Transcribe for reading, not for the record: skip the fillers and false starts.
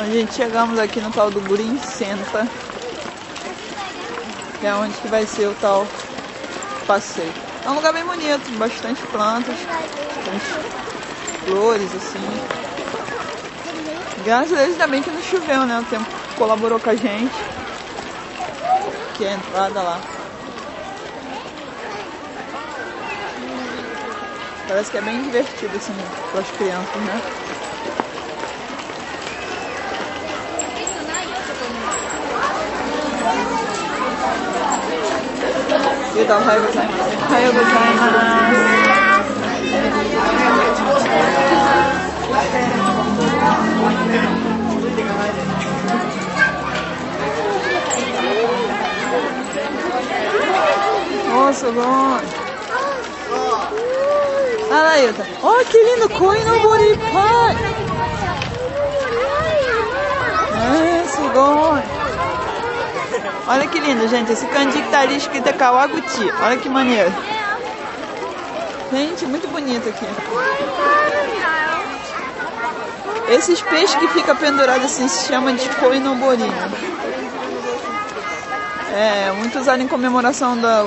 Então, gente, chegamos aqui no tal do Green Center, que é onde que vai ser o tal passeio. É um lugar bem bonito, bastante plantas, bastante flores, assim. Graças a Deus, ainda bem que não choveu, né? O tempo colaborou com a gente. Aqui é a entrada lá. Parece que é bem divertido, assim, para as crianças, né? Nossa, bom. Olha lá, Ilta. Oh, que lindo! Koinobori Park! É, Sugoi! Olha que lindo, gente. Esse kanji que tá ali escrito é Kawaguchi. Olha que maneiro. Gente, muito bonito aqui. Esses peixes que ficam pendurados assim se chama de koinobori. É, muito usado em comemoração da